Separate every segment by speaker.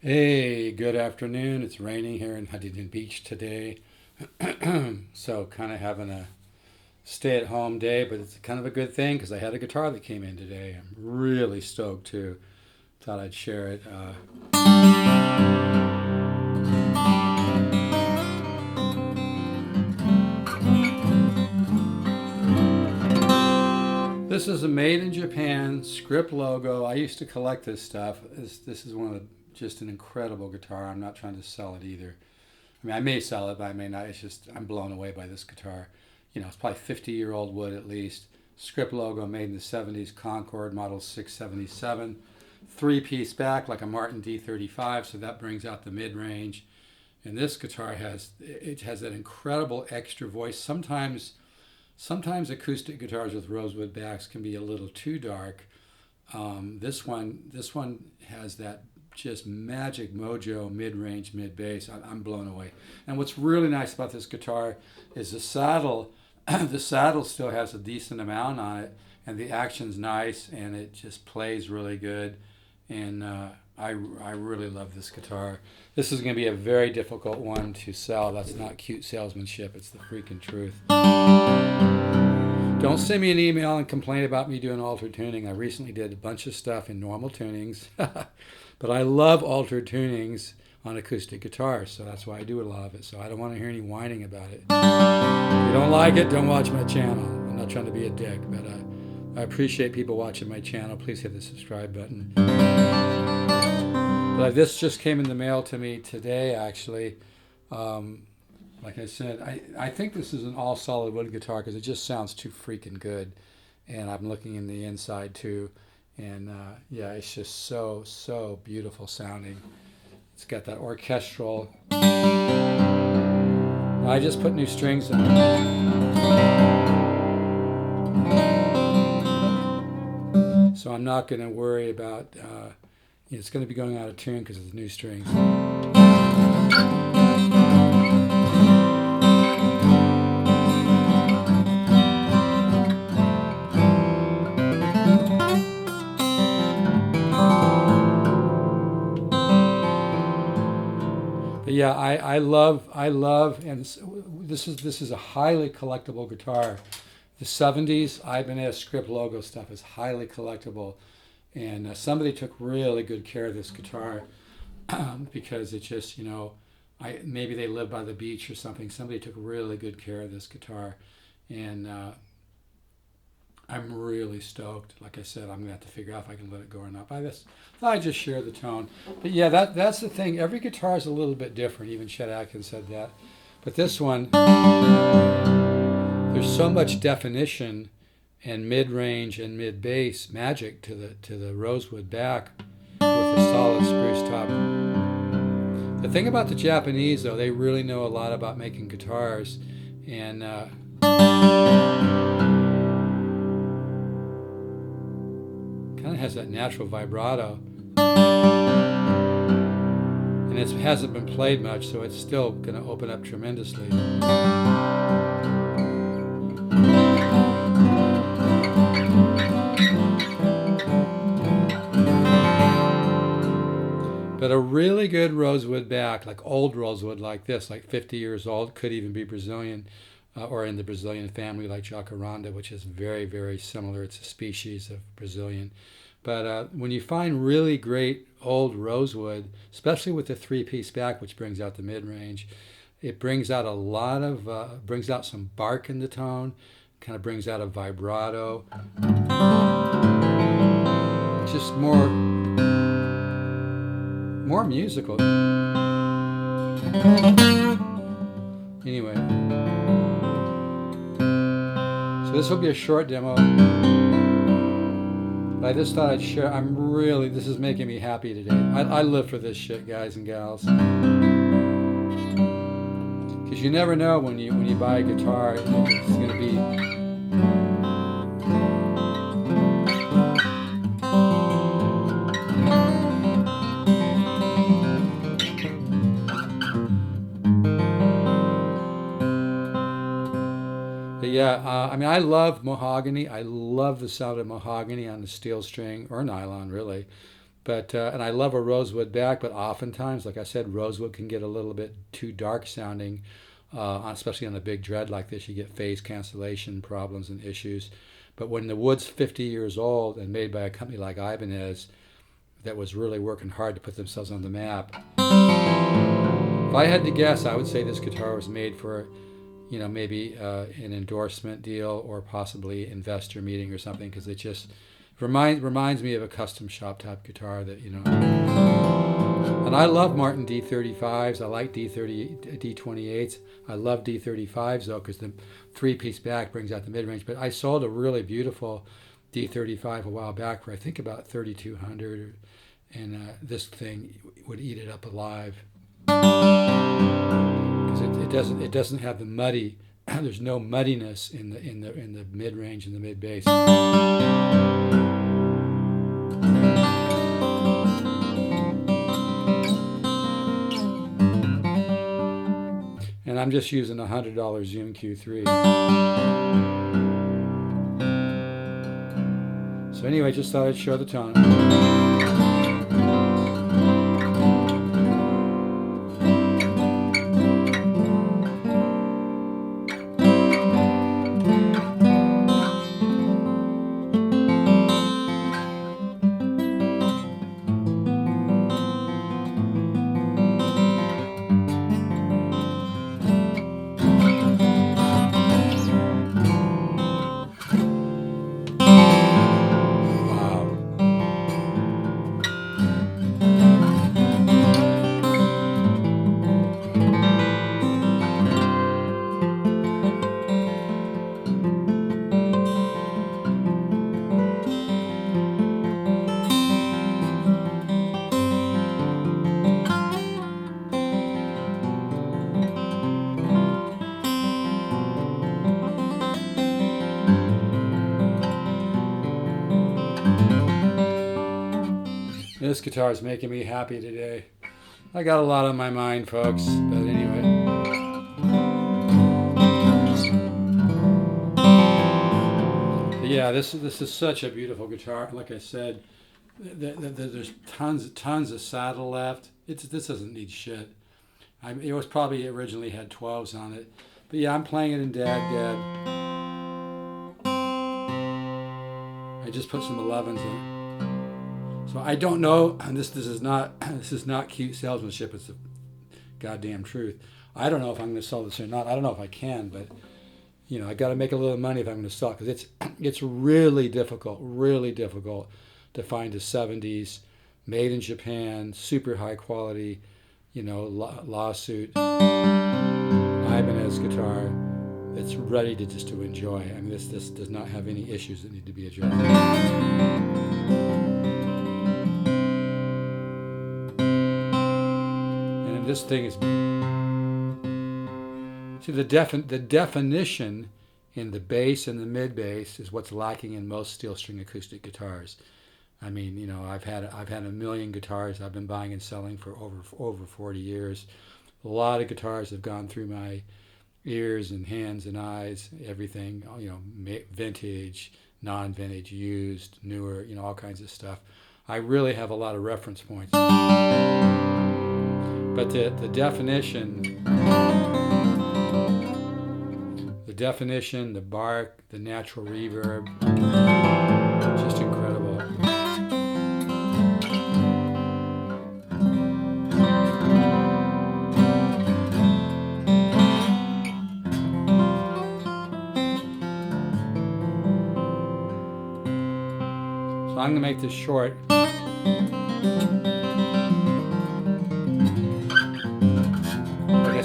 Speaker 1: Hey, good afternoon. It's raining here in Huntington Beach today. So, kind of having a stay at home day, but it's kind of a good thing because I had a guitar that came in today. I'm really stoked too. Thought I'd share it. This is a made in Japan script logo. I used to collect this stuff. This is one of the, just an incredible guitar. I'm not trying to sell it either. I mean, I may sell it, but I may not. It's just, I'm blown away by this guitar. It's probably 50-year-old wood at least. Script logo made in the 70s, Concord model 677. Three-piece back like a Martin D35, so that brings out the mid-range. And this guitar has that incredible extra voice. Sometimes acoustic guitars with rosewood backs can be a little too dark. This one has that just magic mojo mid-range, mid-bass. I'm blown away. And what's really nice about this guitar is the saddle. The saddle still has a decent amount on it, and the action's nice, and it just plays really good. And I really love this guitar. This is going to be a very difficult one to sell. That's not cute salesmanship. It's the freaking truth. Don't send me an email and complain about me doing altered tuning. I recently did a bunch of stuff in normal tunings, but I love altered tunings on acoustic guitars, so that's why I do a lot of it. So I don't want to hear any whining about it. If you don't like it, don't watch my channel. I'm not trying to be a dick, but I appreciate people watching my channel. Please hit the subscribe button. But this just came in the mail to me today, actually. Like I said, I think this is an all solid wood guitar because it just sounds too freaking good. And I'm looking in the inside too. And yeah, it's just so beautiful sounding. It's got that orchestral. I just put new strings in it. So I'm not going to worry about, it's going to be going out of tune because of the new strings. But yeah, I love, and this is a highly collectible guitar. The 70s Ibanez script logo stuff is highly collectible, and somebody took really good care of this guitar because it just, maybe they live by the beach or something. Somebody took really good care of this guitar, and I'm really stoked. Like I said, I'm gonna have to figure out if I can let it go or not. I thought I'd just share the tone. But yeah, that's the thing. Every guitar is a little bit different. Even Chet Atkins said that. But this one, there's so much definition and mid-range and mid-bass magic to the rosewood back with a solid spruce top. The thing about the Japanese, though, they really know a lot about making guitars, and kind of has that natural vibrato, and it hasn't been played much, so it's still going to open up tremendously. But a really good rosewood back, like old rosewood like this, like 50 years old, could even be Brazilian, or in the Brazilian family like Jacaranda, which is very similar. It's a species of Brazilian. But when you find really great old rosewood, especially with the three-piece back, which brings out the mid-range, it brings out a lot of, brings out some bark in the tone, kind of brings out a vibrato. Just more musical. Anyway. So this will be a short demo. But I just thought I'd share. This is making me happy today. I live for this shit, guys and gals. Because you never know when you buy a guitar, it's going to be. But yeah, I mean, I love mahogany. I love the sound of mahogany on the steel string or nylon, really. But and I love a rosewood back, but oftentimes, like I said, rosewood can get a little bit too dark sounding, especially on a big dread like this. You get phase cancellation problems and issues. But when the wood's 50 years old and made by a company like Ibanez that was really working hard to put themselves on the map, if I had to guess, I would say this guitar was made for, maybe an endorsement deal or possibly investor meeting or something, because it just reminds me of a custom shop type guitar that. And I love Martin D35s. I like D28s. I love D35s though, because the three-piece back brings out the mid-range. But I sold a really beautiful D35 a while back for I think about 3,200, and this thing would eat it up alive because it doesn't have the muddy. There's no muddiness in the mid-range and the mid-bass. And I'm just using a $100 Zoom Q3. So anyway, just thought I'd show the tone. This guitar is making me happy today. I got a lot on my mind, folks, but anyway. But yeah, this is such a beautiful guitar. Like I said, there's tons of saddle left. This doesn't need shit. It was probably originally had 12s on it, but yeah, I'm playing it in Dad. I just put some 11s in. So I don't know, and this is not cute salesmanship. It's the goddamn truth. I don't know if I'm going to sell this or not. I don't know if I can, but I got to make a little money if I'm going to sell it, because it's really difficult to find a 70s made in Japan, super high quality, lawsuit Ibanez guitar that's ready to enjoy. I mean, this does not have any issues that need to be addressed. This thing is, see, the definition in the bass and the mid bass is what's lacking in most steel string acoustic guitars. I mean, I've had a million guitars I've been buying and selling for over 40 years. A lot of guitars have gone through my ears and hands and eyes, everything, vintage, non-vintage, used, newer, all kinds of stuff. I really have a lot of reference points. But the definition, the bark, the natural reverb, just incredible. So I'm going to make this short.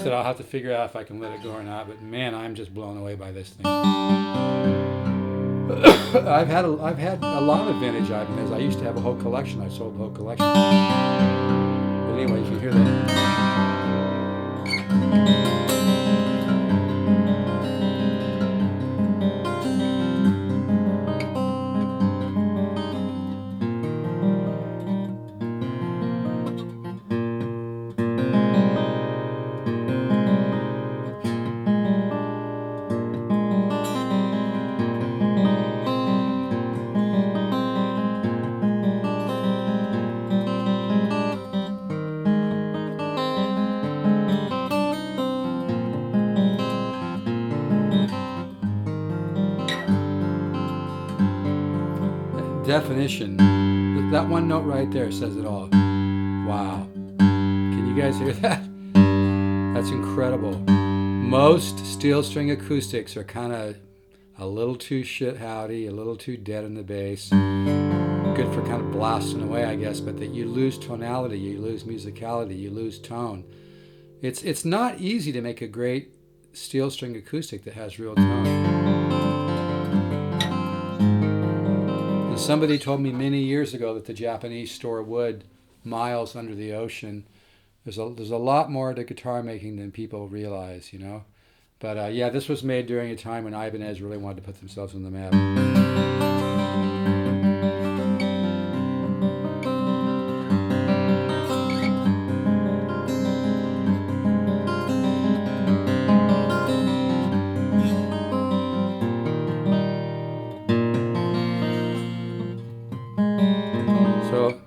Speaker 1: I'll have to figure out if I can let it go or not, but man, I'm just blown away by this thing. I've had a lot of vintage Ibanez. I used to have a whole collection. I sold the whole collection. But anyway, you can hear that. definition, that one note right there says it all. Wow. Can you guys hear that? That's incredible. Most steel string acoustics are kind of a little too shit-howdy, a little too dead in the bass. Good for kind of blasting away, I guess, but that you lose tonality, you lose musicality, you lose tone. It's not easy to make a great steel string acoustic that has real tone. And somebody told me many years ago that the Japanese store wood miles under the ocean. There's a lot more to guitar making than people realize, you know. But yeah, this was made during a time when Ibanez really wanted to put themselves on the map. So,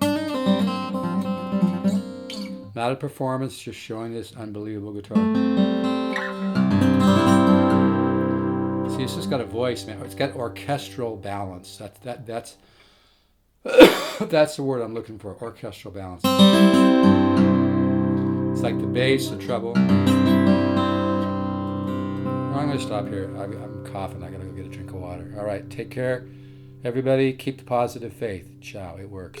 Speaker 1: not a performance, just showing this unbelievable guitar. See, it's just got a voice, man. It's got orchestral balance. That's that's the word I'm looking for. Orchestral balance. It's like the bass, the treble. I'm going to stop here. I'm coughing. I got to go get a drink of water. All right, take care, everybody. Keep the positive faith. Ciao. It works.